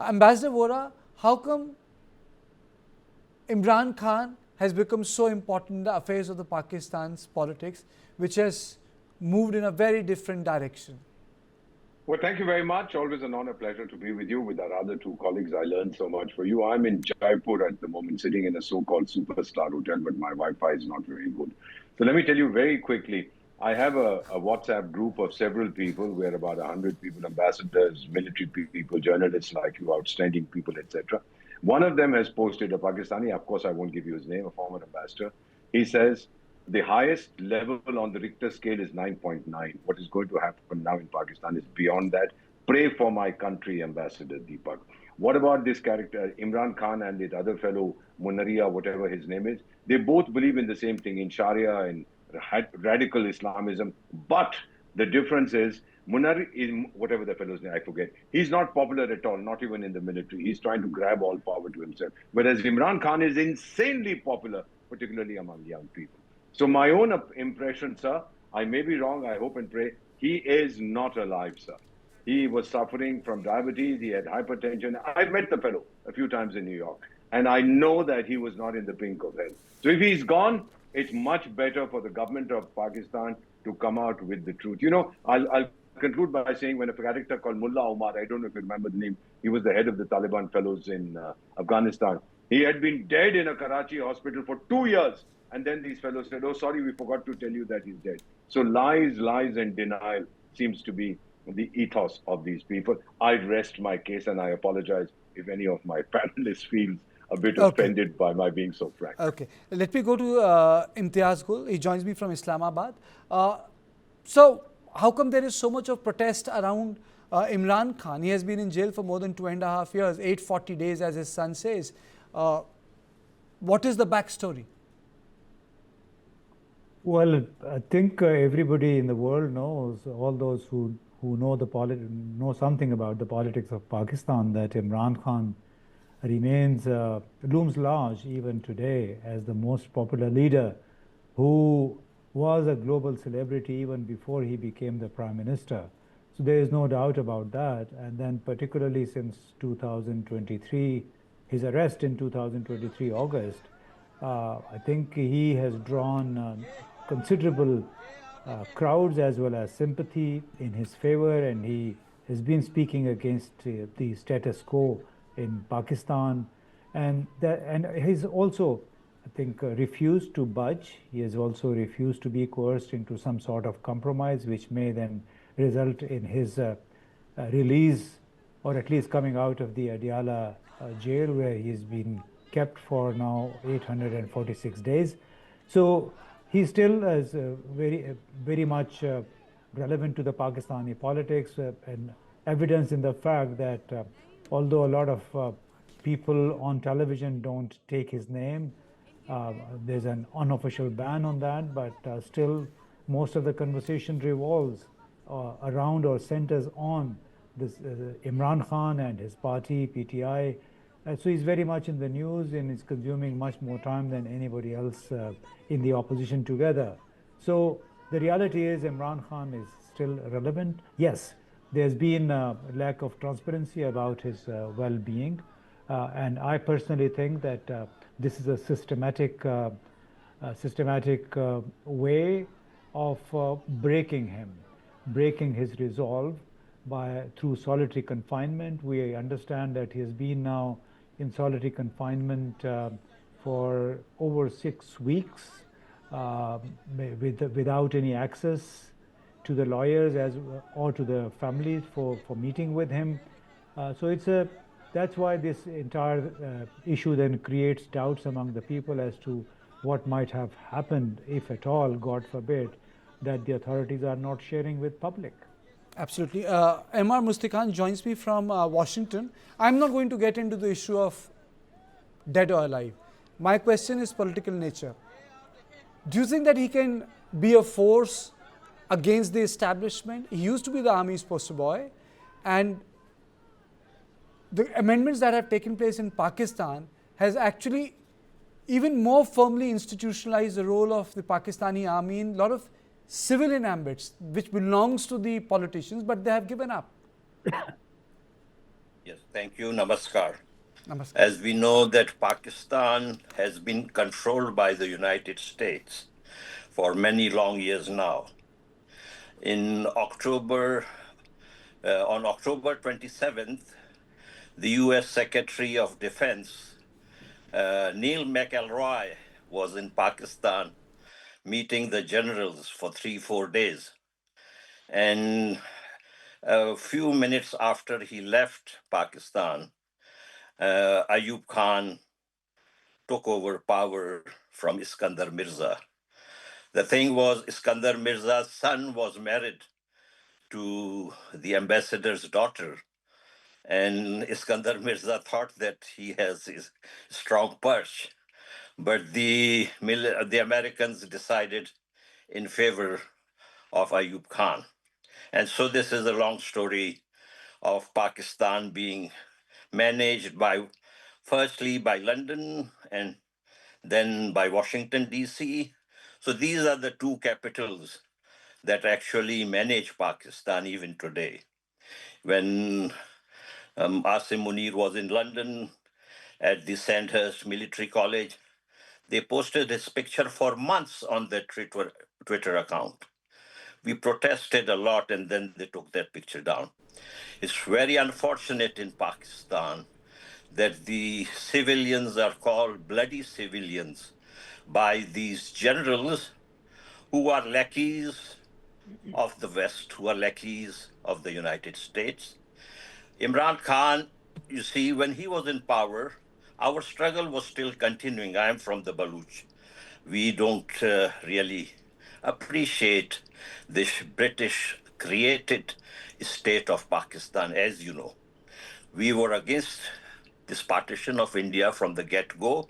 Ambassador Vora, how come Imran Khan has become so important in the affairs of the Pakistan's politics, which has moved in a very different direction? Well, thank you very much. Always an honor, pleasure to be with you. With our other two colleagues, I learned so much for you. I'm in Jaipur at the moment, sitting in a so-called superstar hotel, but my Wi-Fi is not very good. So let me tell you very quickly. I have a WhatsApp group of several people. We're about 100 people, ambassadors, military people, journalists like you, outstanding people, etc. One of them has posted, a Pakistani, of course, I won't give you his name, a former ambassador. He says, the highest level on the Richter scale is 9.9. What is going to happen now in Pakistan is beyond that. Pray for my country, Ambassador Deepak. What about this character, Imran Khan and the other fellow, Munaria, whatever his name is? They both believe in the same thing, in Sharia and radical Islamism. But the difference is, Munari is whatever the fellow's name, I forget. He's not popular at all, not even in the military. He's trying to grab all power to himself. Whereas Imran Khan is insanely popular, particularly among young people. So my own impression, sir, I may be wrong, I hope and pray, he is not alive, sir. He was suffering from diabetes, he had hypertension. I've met the fellow a few times in New York, and I know that he was not in the pink of health. So if he's gone, it's much better for the government of Pakistan to come out with the truth. You know, I'll conclude by saying when a character called Mullah Omar, I don't know if you remember the name, he was the head of the Taliban fellows in Afghanistan. He had been dead in a Karachi hospital for 2 years. And then these fellows said, oh, sorry, we forgot to tell you that he's dead. So lies, and denial seems to be the ethos of these people. I rest my case, and I apologize if any of my panelists feels a bit offended by my being so frank. Okay. Let me go to Imtiaz Gul. He joins me from Islamabad. So how come there is so much of protest around Imran Khan? He has been in jail for more than 2.5 years, 840 days, as his son says. What is the backstory? Well, I think everybody in the world knows, all those who know something about the politics of Pakistan, that Imran Khan remains looms large even today as the most popular leader, who was a global celebrity even before he became the prime minister. So there is no doubt about that. And then particularly since 2023, his arrest in 2023 August, I think he has drawn considerable crowds as well as sympathy in his favor, and he has been speaking against the status quo in Pakistan, and he's also, I think, refused to budge. He has also refused to be coerced into some sort of compromise, which may then result in his release, or at least coming out of the Adiala jail, where he's been kept for now 846 days. So he still is very much relevant to the Pakistani politics, and evidence in the fact that although a lot of people on television don't take his name, there's an unofficial ban on that, but still most of the conversation revolves around or centers on this Imran Khan and his party, PTI. So he's very much in the news, and is consuming much more time than anybody else in the opposition together. So the reality is Imran Khan is still relevant. Yes, there's been a lack of transparency about his well-being. And I personally think that this is a systematic way of breaking his resolve through solitary confinement. We understand that he has been now in solitary confinement for over 6 weeks without any access to the lawyers or to the families for meeting with him. That's why this entire issue then creates doubts among the people as to what might have happened, if at all, God forbid, that the authorities are not sharing with public. Absolutely. Mr. Mustikhan joins me from Washington. I'm not going to get into the issue of dead or alive. My question is political nature. Do you think that he can be a force against the establishment? He used to be the army's poster boy, and the amendments that have taken place in Pakistan has actually even more firmly institutionalized the role of the Pakistani army in a lot of civilian ambits, which belongs to the politicians, but they have given up. Yes, thank you. Namaskar. Namaskar. As we know that Pakistan has been controlled by the United States for many long years now. In October, on October 27th, the U.S. Secretary of Defense, Neil McElroy, was in Pakistan meeting the generals for 3, 4 days. And a few minutes after he left Pakistan, Ayub Khan took over power from Iskandar Mirza. The thing was, Iskandar Mirza's son was married to the ambassador's daughter, and Iskandar Mirza thought that he has his strong perch, but the Americans decided in favor of Ayub Khan. And so this is a long story of Pakistan being managed by, firstly by London and then by Washington, D.C. So these are the two capitals that actually manage Pakistan even today. When Asim Munir was in London at the Sandhurst Military College, they posted his picture for months on their Twitter account. We protested a lot and then they took that picture down. It's very unfortunate in Pakistan that the civilians are called bloody civilians by these generals who are lackeys of the West, who are lackeys of the United States. Imran Khan, you see, when he was in power, our struggle was still continuing. I am from the Baluch. We don't really appreciate this British created state of Pakistan, as you know. We were against this partition of India from the get go,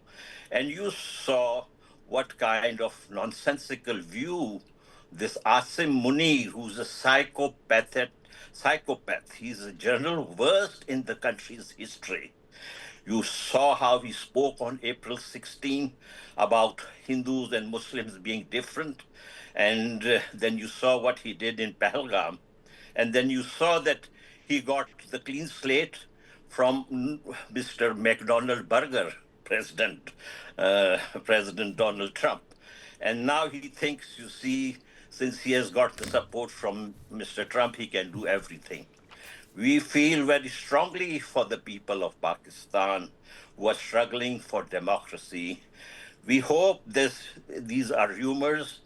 and you saw what kind of nonsensical view this Asim Munir, who's a psychopath, he's a general versed in the country's history. You saw how he spoke on April 16 about Hindus and Muslims being different. And then you saw what he did in Pahalgam. And then you saw that he got the clean slate from Mr. McDonald Burger, President Donald Trump. And now he thinks, you see, since he has got the support from Mr. Trump, he can do everything. We feel very strongly for the people of Pakistan who are struggling for democracy. We hope these are rumors.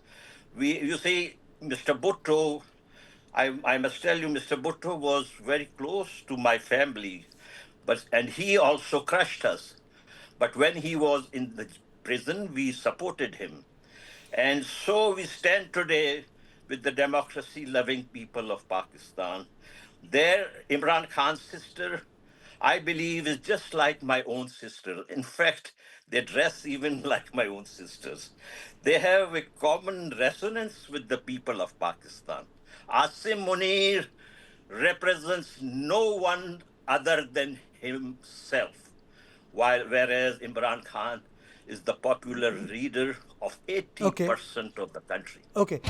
You see, Mr. Bhutto, I must tell you, Mr. Bhutto was very close to my family, and he also crushed us. But when he was in the prison, we supported him. And so we stand today with the democracy loving people of Pakistan. There, Imran Khan's sister, I believe, is just like my own sister. In fact, they dress even like my own sisters. They have a common resonance with the people of Pakistan. Asim Munir represents no one other than himself, whereas Imran Khan is the popular leader of Okay. 80% of the country. Okay.